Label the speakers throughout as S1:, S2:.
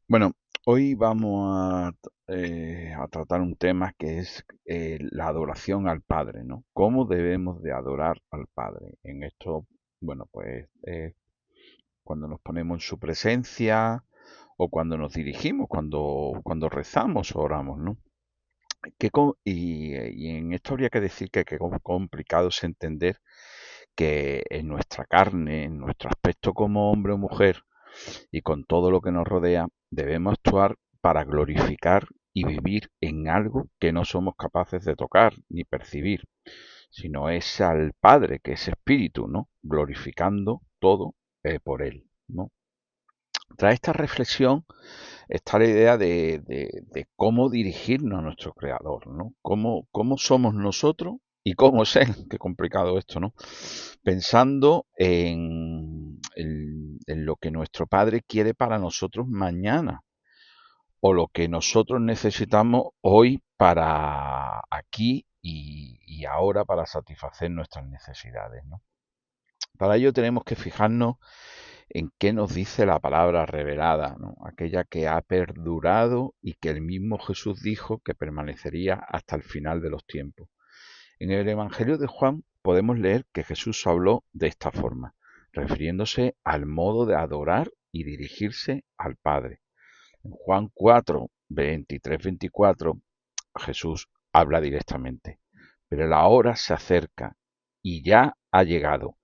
S1: Bueno, hoy vamos a tratar un tema que es la adoración al Padre, ¿no? ¿Cómo debemos de adorar al Padre? En esto, bueno, pues cuando nos ponemos en su presencia o cuando nos dirigimos, cuando rezamos o oramos, ¿no? Y en esto habría que decir que qué complicado es entender que en nuestra carne, en nuestro aspecto como hombre o mujer, y con todo lo que nos rodea, debemos actuar para glorificar y vivir en algo que no somos capaces de tocar ni percibir, sino es al Padre, que es espíritu, ¿no? Glorificando todo por Él, ¿no? Tras esta reflexión está la idea de cómo dirigirnos a nuestro Creador, ¿no? Cómo somos nosotros y cómo es Él. Qué complicado esto, ¿no? Pensando en lo que nuestro Padre quiere para nosotros mañana o lo que nosotros necesitamos hoy para aquí y ahora para satisfacer nuestras necesidades, ¿no? Para ello tenemos que fijarnos en qué nos dice la palabra revelada, ¿no? Aquella que ha perdurado y que el mismo Jesús dijo que permanecería hasta el final de los tiempos. En el Evangelio de Juan podemos leer que Jesús habló de esta forma, refiriéndose al modo de adorar y dirigirse al Padre. En Juan 4, 23-24, Jesús habla directamente, pero la hora se acerca y ya ha llegado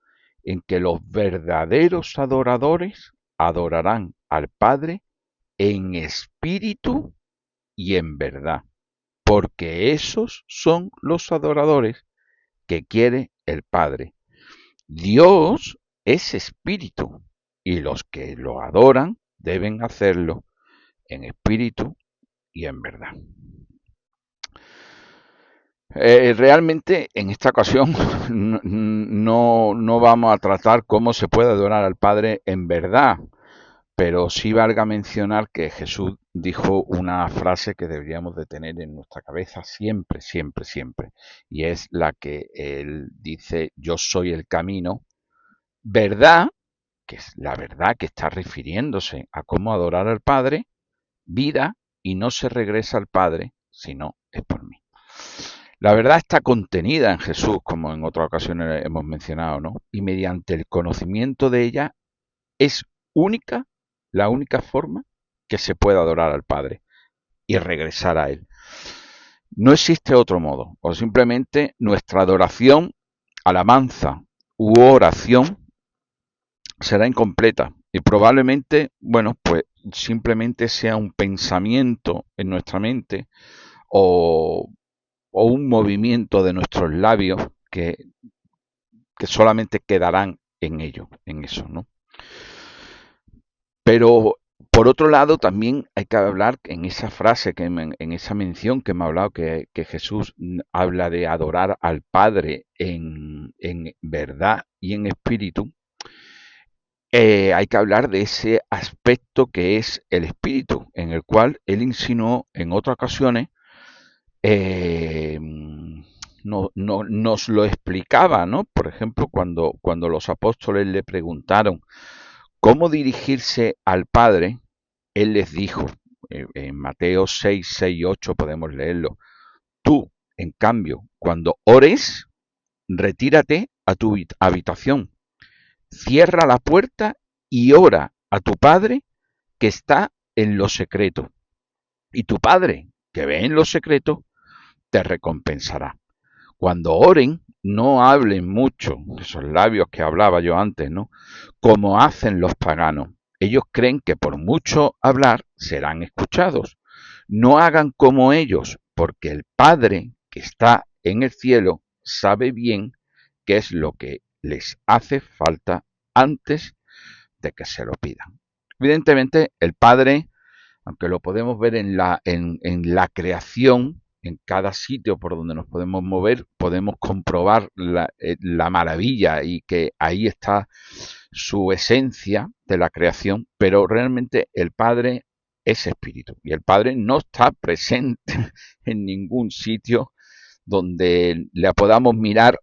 S1: en que los verdaderos adoradores adorarán al Padre en espíritu y en verdad, porque esos son los adoradores que quiere el Padre. Dios es espíritu y los que lo adoran deben hacerlo en espíritu y en verdad. Realmente en esta ocasión no vamos a tratar cómo se puede adorar al Padre en verdad, pero sí valga mencionar que Jesús dijo una frase que deberíamos de tener en nuestra cabeza siempre, siempre, siempre, y es la que él dice: yo soy el camino, verdad, que es la verdad que está refiriéndose a cómo adorar al Padre, vida, y no se regresa al Padre, sino es por mí. La verdad está contenida en Jesús, como en otras ocasiones hemos mencionado, ¿no? Y mediante el conocimiento de ella es única, la única forma que se puede adorar al Padre y regresar a Él. No existe otro modo, o simplemente nuestra adoración, alabanza u oración será incompleta y probablemente, bueno, pues simplemente sea un pensamiento en nuestra mente o, o un movimiento de nuestros labios que solamente quedarán en ello, en eso, ¿no? Pero por otro lado, también hay que hablar en esa frase, en esa mención que me ha hablado, que Jesús habla de adorar al Padre en verdad y en espíritu. Hay que hablar de ese aspecto que es el espíritu, en el cual él insinuó en otras ocasiones, nos lo explicaba, ¿no? Por ejemplo, cuando los apóstoles le preguntaron cómo dirigirse al Padre, él les dijo, en Mateo 6, 6 y 8 podemos leerlo: tú, en cambio, cuando ores, retírate a tu habitación, cierra la puerta y ora a tu Padre que está en lo secreto. Y tu Padre, que ve en lo secreto, te recompensará. Cuando oren, no hablen mucho, esos labios que hablaba yo antes, ¿no? Como hacen los paganos. Ellos creen que por mucho hablar serán escuchados. No hagan como ellos, porque el Padre que está en el cielo sabe bien qué es lo que les hace falta antes de que se lo pidan. Evidentemente, el Padre, aunque lo podemos ver en la creación, en cada sitio por donde nos podemos mover, podemos comprobar la maravilla y que ahí está su esencia de la creación, pero realmente el Padre es espíritu y el Padre no está presente en ningún sitio donde le podamos mirar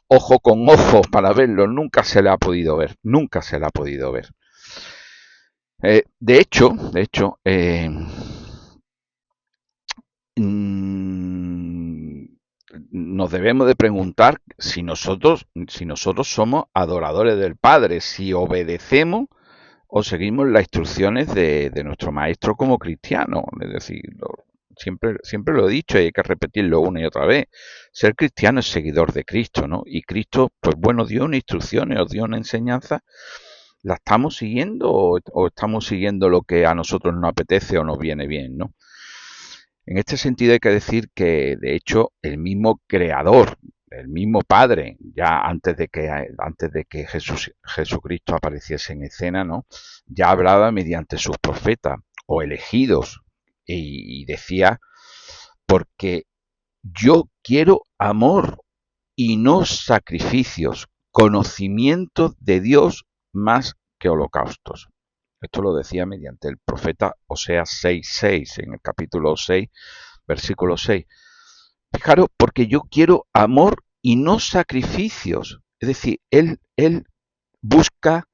S1: ojo con ojo para verlo. Nunca se le ha podido ver, nunca se le ha podido ver. De hecho, mm, nos debemos de preguntar si nosotros somos adoradores del Padre, si obedecemos o seguimos las instrucciones de nuestro maestro como cristiano. Es decir, siempre lo he dicho y hay que repetirlo una y otra vez. Ser cristiano es seguidor de Cristo, ¿no? Y Cristo, pues bueno, dio una instrucción, os dio una enseñanza. ¿La estamos siguiendo o estamos siguiendo lo que a nosotros nos apetece o nos viene bien, ¿no? En este sentido hay que decir que, de hecho, el mismo creador, el mismo Padre, ya antes de que Jesucristo apareciese en escena, ¿no? Ya hablaba mediante sus profetas o elegidos y decía, porque yo quiero amor y no sacrificios, conocimiento de Dios más que holocaustos. Esto lo decía mediante el profeta Oseas 6:6, en el capítulo 6, versículo 6. Fijaros, porque yo quiero amor y no sacrificios. Es decir, él busca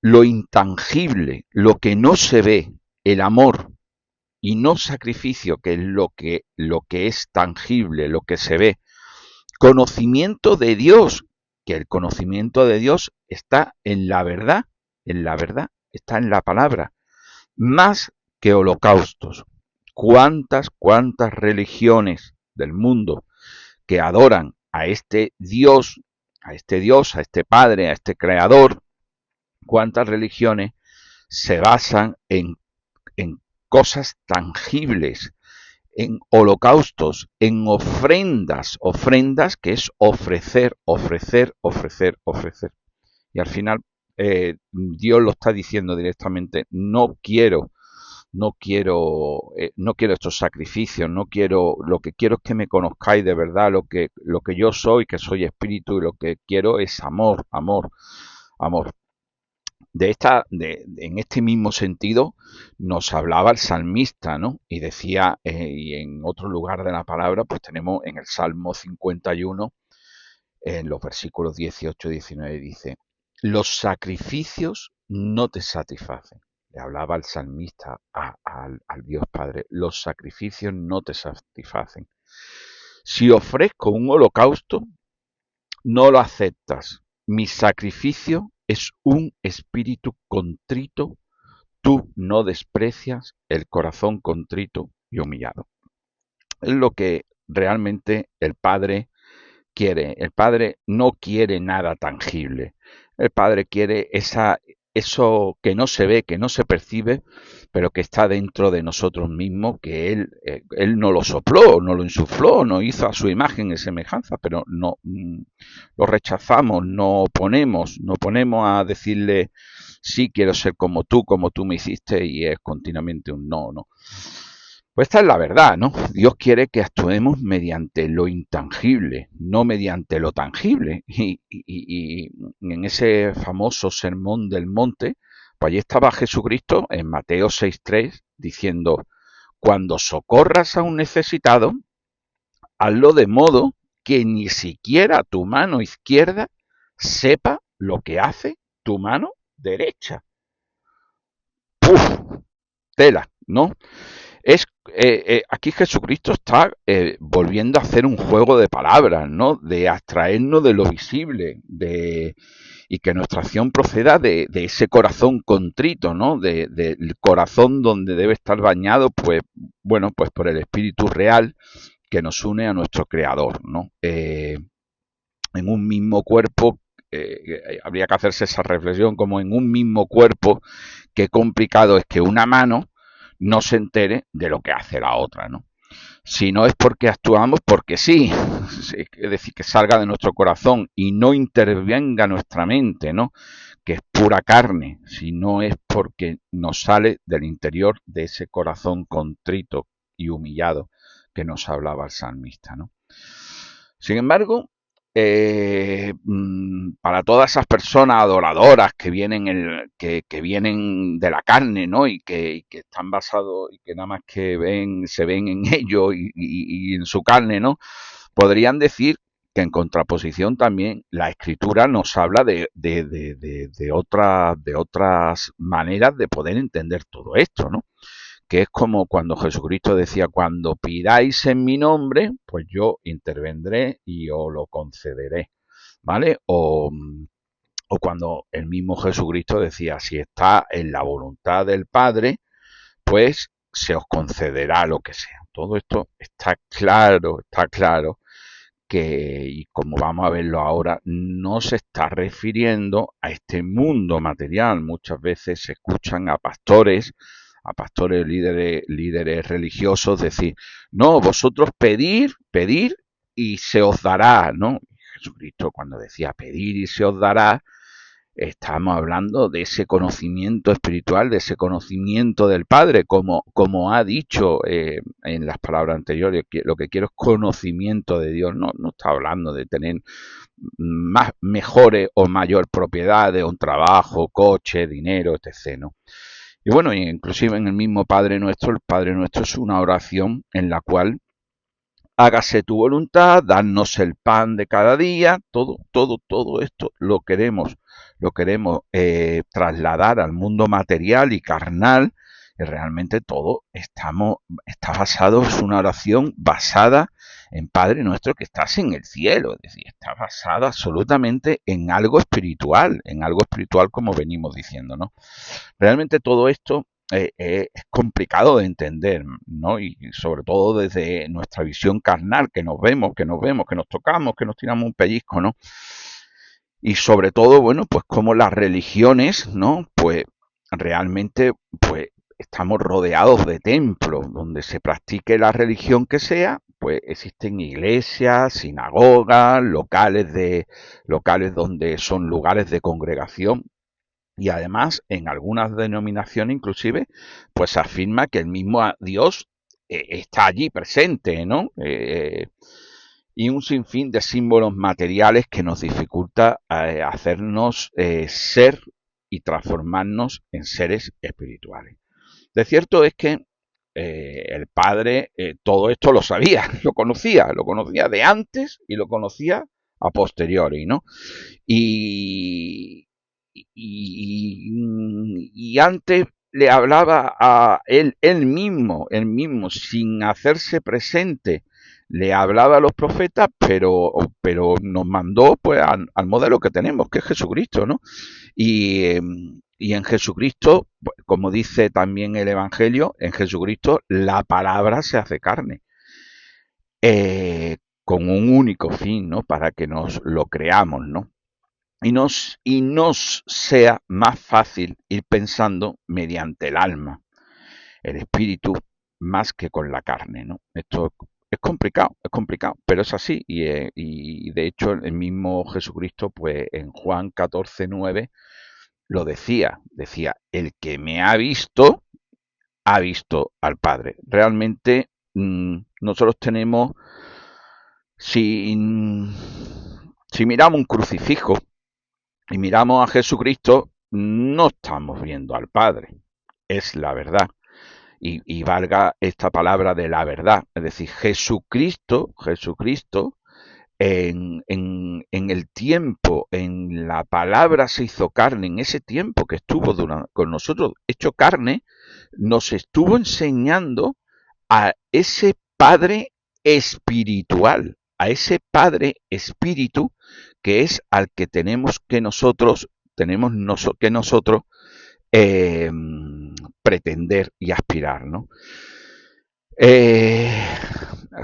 S1: lo intangible, lo que no se ve, el amor, y no sacrificio, que es lo que es tangible, lo que se ve. Conocimiento de Dios, que el conocimiento de Dios está en la verdad, está en la palabra, más que holocaustos. ¿Cuántas religiones del mundo que adoran a este Dios, a este Padre, a este Creador? ¿Cuántas religiones se basan en cosas tangibles, en holocaustos, en ofrendas que es ofrecer, ofrecer, ofrecer, ofrecer? Y al final Dios lo está diciendo directamente, no quiero estos sacrificios, no quiero, lo que quiero es que me conozcáis de verdad, lo que yo soy, que soy espíritu, y lo que quiero es amor, amor, amor. En este mismo sentido nos hablaba el salmista, ¿no? Y decía, y en otro lugar de la palabra, pues tenemos en el Salmo 51, en los versículos 18 y 19, dice, los sacrificios no te satisfacen. Le hablaba el salmista al Dios Padre, los sacrificios no te satisfacen. Si ofrezco un holocausto, no lo aceptas. Mi sacrificio es un espíritu contrito. Tú no desprecias el corazón contrito y humillado. Es lo que realmente el Padre quiere. El Padre no quiere nada tangible. El Padre quiere eso que no se ve, que no se percibe, pero que está dentro de nosotros mismos, que Él no lo sopló, no lo insufló, no hizo a su imagen y semejanza, pero no lo rechazamos, no ponemos a decirle, sí, quiero ser como tú me hiciste, y es continuamente un no, no. Pues esta es la verdad, ¿no? Dios quiere que actuemos mediante lo intangible, no mediante lo tangible. Y en ese famoso sermón del monte, pues allí estaba Jesucristo en Mateo 6:3 diciendo, cuando socorras a un necesitado, hazlo de modo que ni siquiera tu mano izquierda sepa lo que hace tu mano derecha. ¡Puf! Tela, ¿no? Aquí Jesucristo está volviendo a hacer un juego de palabras, ¿no? De abstraernos de lo visible, y que nuestra acción proceda de ese corazón contrito, ¿no? Del corazón donde debe estar bañado, pues, bueno, pues por el Espíritu real que nos une a nuestro Creador, ¿no? En un mismo cuerpo, habría que hacerse esa reflexión, como en un mismo cuerpo, qué complicado es que una mano no se entere de lo que hace la otra, ¿no? Si no es porque actuamos porque sí, es decir, que salga de nuestro corazón y no intervenga nuestra mente, ¿no? Que es pura carne, si no es porque nos sale del interior de ese corazón contrito y humillado que nos hablaba el salmista, ¿no? Sin embargo, para todas esas personas adoradoras que vienen de la carne, ¿no? Y que están basados y que nada más que se ven en ello y en su carne, ¿no? Podrían decir que en contraposición también la Escritura nos habla de otras maneras de poder entender todo esto, ¿no? Que es como cuando Jesucristo decía, cuando pidáis en mi nombre, pues yo intervendré y os lo concederé, ¿vale? O cuando el mismo Jesucristo decía, si está en la voluntad del Padre, pues se os concederá lo que sea. Todo esto está claro que, y como vamos a verlo ahora, no se está refiriendo a este mundo material. Muchas veces se escuchan a pastores líderes religiosos decir, no, vosotros pedir y se os dará, ¿no? Jesucristo cuando decía pedir y se os dará, estamos hablando de ese conocimiento espiritual, de ese conocimiento del Padre, como ha dicho en las palabras anteriores, que lo que quiero es conocimiento de Dios, no está hablando de tener mejores o mayor propiedad de un trabajo, coche, dinero, etc., ¿no? Y bueno, inclusive en el mismo Padre Nuestro, el Padre Nuestro es una oración en la cual hágase tu voluntad, danos el pan de cada día, todo esto lo queremos trasladar al mundo material y carnal, y realmente todo está basado, es una oración basada en Padre Nuestro que estás en el cielo, es decir, está basada absolutamente en algo espiritual como venimos diciendo, ¿no? Realmente todo esto es complicado de entender, ¿no? Y sobre todo desde nuestra visión carnal, que nos vemos, que nos tocamos, que nos tiramos un pellizco, ¿no? Y sobre todo, bueno, pues como las religiones, ¿no? Pues realmente, pues estamos rodeados de templos donde se practique la religión que sea, pues existen iglesias, sinagogas, locales donde son lugares de congregación, y además, en algunas denominaciones inclusive, pues se afirma que el mismo Dios está allí presente, ¿no? Y un sinfín de símbolos materiales que nos dificulta hacernos ser y transformarnos en seres espirituales. De cierto es que el Padre todo esto lo sabía, lo conocía de antes y lo conocía a posteriori, ¿no? Y, y antes le hablaba a él mismo, sin hacerse presente, le hablaba a los profetas, pero nos mandó pues al modelo que tenemos, que es Jesucristo, ¿no? Y, y en Jesucristo, como dice también el Evangelio, en Jesucristo la palabra se hace carne. Eh, con un único fin, ¿no? Para que nos lo creamos, ¿no? Y nos sea más fácil ir pensando mediante el alma, el espíritu, más que con la carne, ¿no? Esto es complicado, pero es así. Y de hecho el mismo Jesucristo, pues en Juan 14:9 lo decía, el que me ha visto al Padre. Realmente nosotros tenemos, si, si miramos un crucifijo, y miramos a Jesucristo, no estamos viendo al Padre, es la verdad. Y valga esta palabra de la verdad, es decir, Jesucristo en el tiempo, en la palabra se hizo carne, en ese tiempo que estuvo con nosotros hecho carne, nos estuvo enseñando a ese Padre espiritual, a ese Padre espíritu que es al que tenemos que nosotros eh, pretender y aspirar, ¿no? Eh,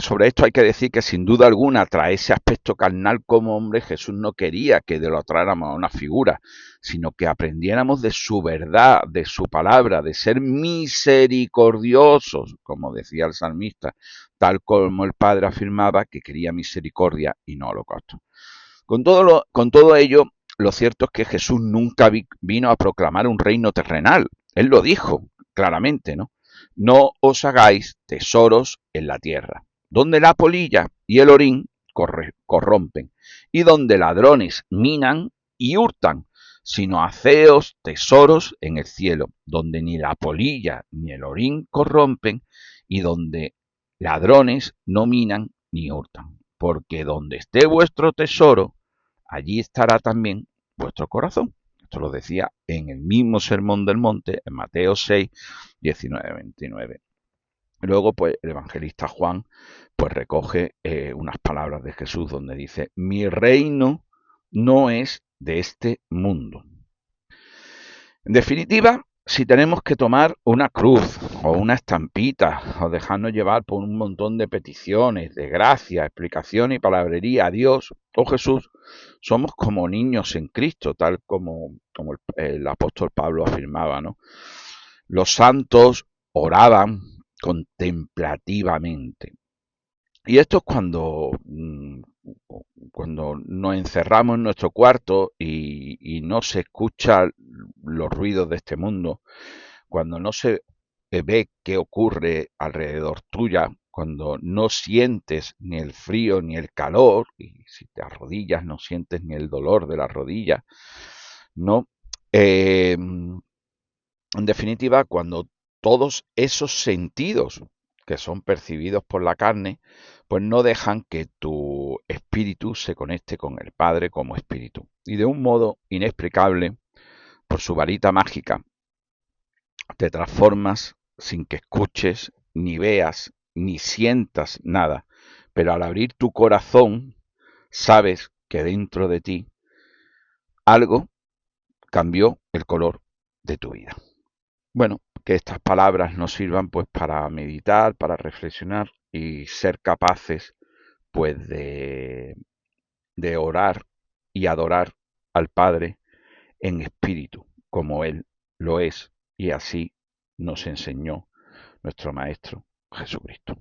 S1: sobre esto hay que decir que sin duda alguna, tras ese aspecto carnal como hombre, Jesús no quería que lo tratáramos a una figura, sino que aprendiéramos de su verdad, de su palabra, de ser misericordiosos, como decía el salmista, tal como el Padre afirmaba que quería misericordia y no holocausto. Con todo ello, lo cierto es que Jesús nunca vino a proclamar un reino terrenal. Él lo dijo claramente, ¿no? No os hagáis tesoros en la tierra, donde la polilla y el orín corrompen, y donde ladrones minan y hurtan, sino haceos tesoros en el cielo, donde ni la polilla ni el orín corrompen, y donde ladrones no minan ni hurtan. porque donde esté vuestro tesoro, allí estará también vuestro corazón. Esto lo decía en el mismo Sermón del Monte, en Mateo 6, 19, 29. Luego, pues, el evangelista Juan, pues, recoge unas palabras de Jesús donde dice, mi reino no es de este mundo. En definitiva, si tenemos que tomar una cruz o una estampita o dejarnos llevar por un montón de peticiones, de gracia, explicación y palabrería a Dios o Jesús, somos como niños en Cristo, tal como el apóstol Pablo afirmaba, ¿no? Los santos oraban contemplativamente. Y esto es cuando nos encerramos en nuestro cuarto y no se escucha los ruidos de este mundo, cuando no se ve qué ocurre alrededor tuya, cuando no sientes ni el frío ni el calor, y si te arrodillas no sientes ni el dolor de las rodillas, ¿no? En definitiva, cuando todos esos sentidos que son percibidos por la carne, pues no dejan que tu espíritu se conecte con el Padre como espíritu. Y de un modo inexplicable, por su varita mágica, te transformas sin que escuches, ni veas, ni sientas nada. Pero al abrir tu corazón, sabes que dentro de ti algo cambió el color de tu vida. Bueno, que estas palabras nos sirvan pues para meditar, para reflexionar y ser capaces pues de orar y adorar al Padre en espíritu, como Él lo es, y así nos enseñó nuestro Maestro Jesucristo.